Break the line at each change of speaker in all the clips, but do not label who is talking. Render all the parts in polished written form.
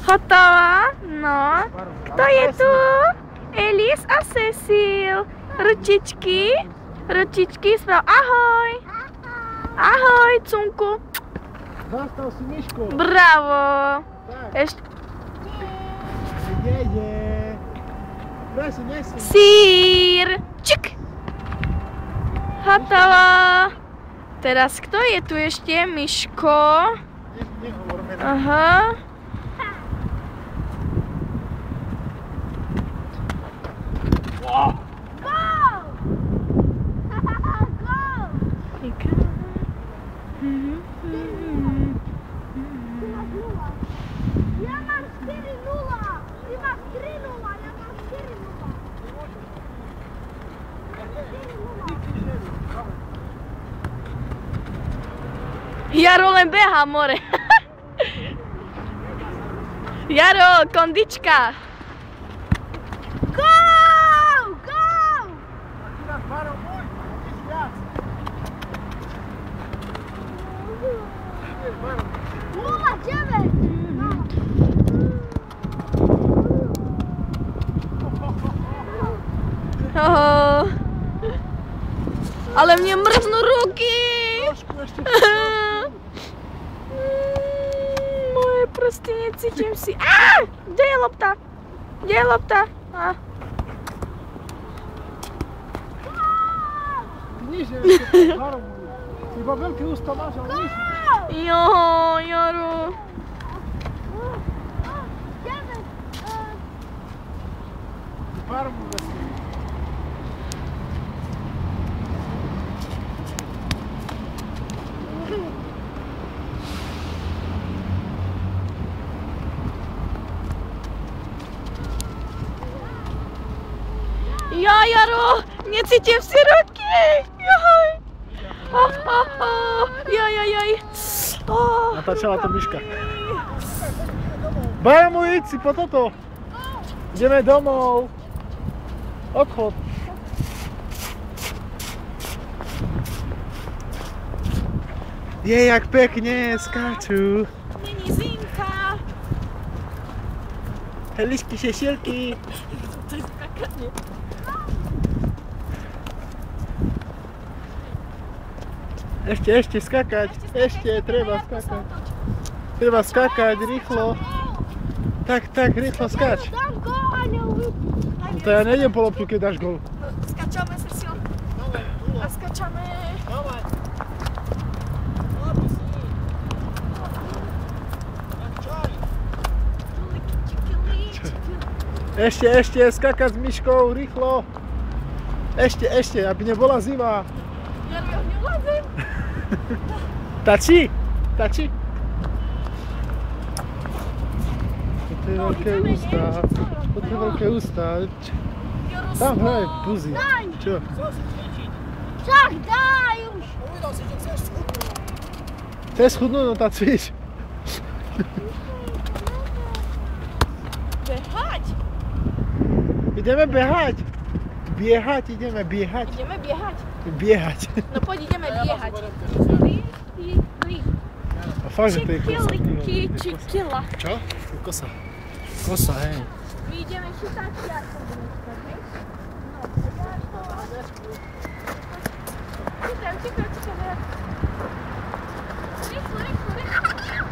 Hotová? No. Kto je tu? Elis a Cecil. Ručičky. Ručičky sprav. Ahoj. Ahoj, Cunku.
Zastav si Miško.
Bravo. Ešte.
Ide. Nesi.
Sír. Čik. Hotová. Teraz kto je tu ešte? Miško. Aha. Jaro len beha, more. Jaro, kondička. Go! Go! 0,9. Ale mne mrznú ruky. Moje prsty necítim si. Kde je lopta? Kde je lopta?
Niže, iba veľké ústa máš, ale niže.
Jo, Jaro.
Farmu vesmír.
Ja, Jaro, necítim si ruky. Joj. Jaj.
Natáčala to Miška. Bajamu, íď si po toto. Ideme domov. Odchod. Jak pekne skáču.
Není zimka.
Helišky, šešielky.
To je skakanie.
Ešte skakať. Ešte treba skakať. Treba skakať rýchlo. Tak, rýchlo skáč. To ja nejdem po loptu, keď dáš gól.
Skačame, Cecil. A skačame.
Ešte skakať s Miškou, rýchlo. Ešte, aby nebola zima.
Ja nevládem.
Tačí. Toto je veľké ústa. Tam hraj, puzi. Čo?
Však daj už.
Chceš schudnúť, no tak cvič.
Behať.
Ideme behať. Ideme biehať. Biehať.
No poď, ideme biehať.
A fakt, že to je kosa.
Čikila.
Čo? Kosa. Kosa, hej.
My ideme chytať jačko. Čikaj. Rýchlo.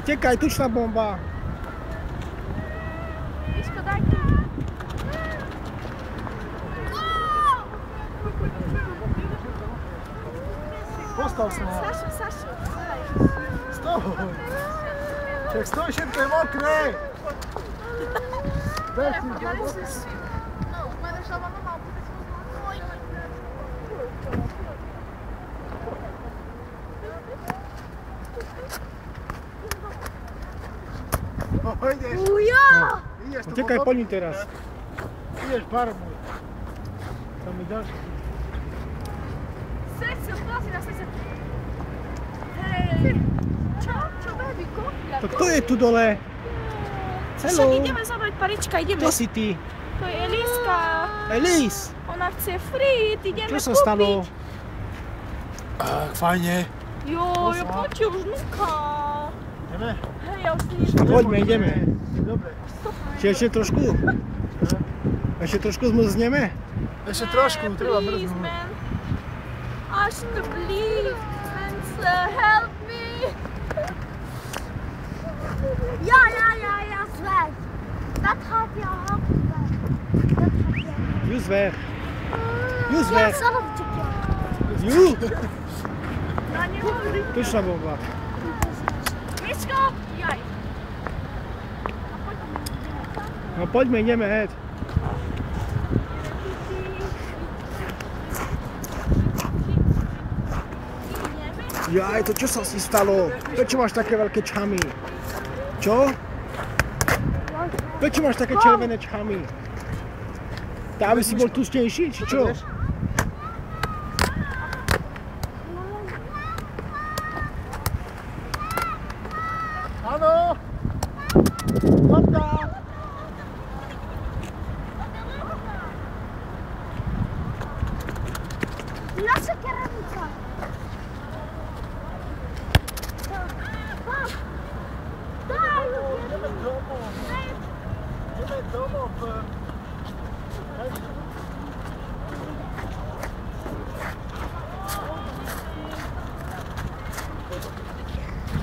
Utekaj, tučná bomba.
Miško, daj.
Postav sa.
Sašu.
Stoj. Čak stoj, všetko je mokré. Utekaj po ní teraz. Ideš barmu. Tam mi dáš.
Cecil, pozri na Cecil. Čo? Čo, babyko?
To kto je tu dole?
Však
Hello.
ideme zobrať parička, ideme.
Kto si ty?
To je Eliska.
Elise.
Ona chce frit, ideme
Čo sa
kúpiť.
stalo? Fajne.
Jo, poďte už, Nuka.
Ideme?
Hej, ja už si niečo...
Poďme, ideme.
Dobre.
Ešte trošku? Ešte trošku zmrzneme?
Ešte trošku, treba brznúť.
man. Alsjeblieft, mensen, help me.
Ja, Sven. Dat gaat jou helpen. Dat gaat jou
Ju zver. Ju
Ja,
zver.
zelf tikje.
Ju.
No nie mówię.
Pyszna bomba.
Mieszko, jaj.
No poďme, ideme heď. Jaj, to čo sa si stalo? Prečo máš také veľké čhamy? Čo? Prečo máš také červené čhamy? Tá, aby si bol tustejší, či čo?
Áno! Lopta!
Naša keramika.
Ideme domov. Ideme domov.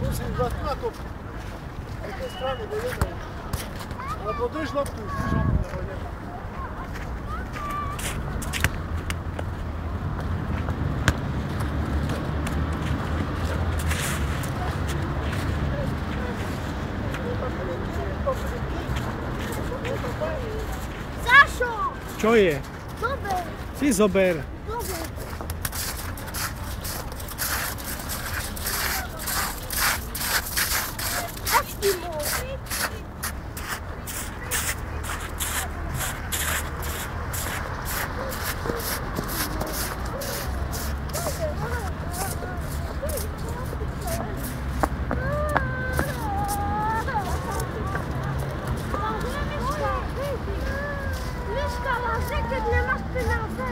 Musím dať na to. Z tej strany dojdeme. Alebo drž loptu. Nebo ideme.
Sašo!
Čo je?
Dobre,
Si zober.
dobre. Eskimo. Mieszka, kiedy nie masz pieniędzy.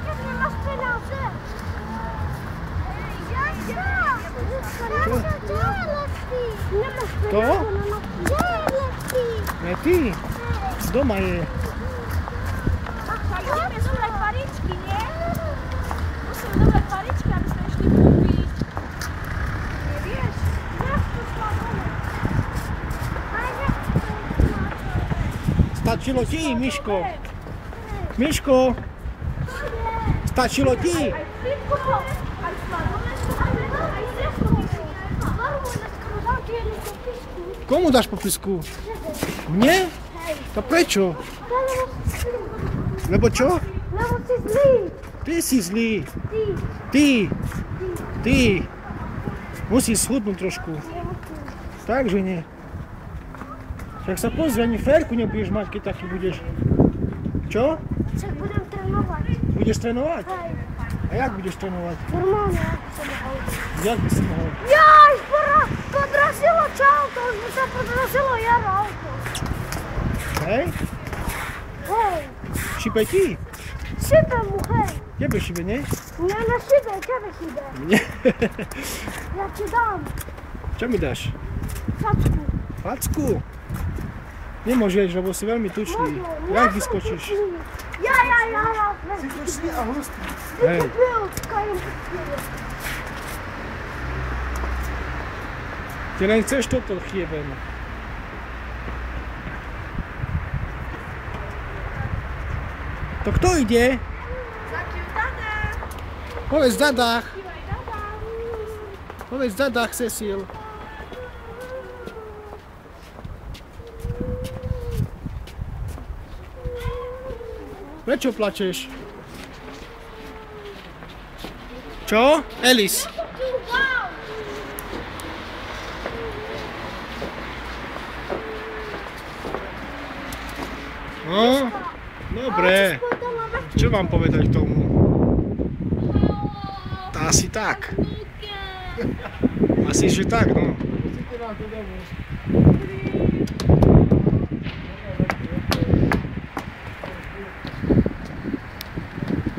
Kiedy nie masz pieniędzy.
To?
Nie,
Ne ty. Doma je.
Idziemy zobrać pariczki, nie? Musimy zobrać pariczki, abyśmy szli kupić. Nie wiesz?
Stačilo ti, Miško. Miško. Stačilo ti. Komu dáš popisku? Mne? To prečo? Lebo čo?
Lebo si zlý.
Ty si zlý.
Ty.
Ty. Musíš schudnúť trošku. Takže nie. Však sa pozri, ani férku nebudeš mať, keď taký budeš. Čo?
Však budem trénovať.
Budeš trénovať?
Hej.
A jak budeš trénovať?
Normálne, ako sa mohol.
Jak by si mohol?
Jaj, podrazilo čauto, už by sa podrazilo jaro auto.
Hej?
Hej,
Šipe ti?
šibe mu, hej.
Tebe šipe, nie?
Nie na šibe, tebe šibe.
Nie.
Ja ti dám
Čo mi dáš?
facku.
Facku? Nemôžeš, lebo si veľmi tučný. Jak vyskočíš?
Ja.
Si tučný a hustý.
Hej.
Byl, kajem poctivě.
Ty len chceš toto chieben. To kto ide? Povedz Dadách. Povedz Dadách, Cecil. Prečo plačeš? Čo? Elis. No, dobre. Čo mám povedať k tomu? Tá Asi tak. Asi, že tak, no.
Musíte nám to domôcť.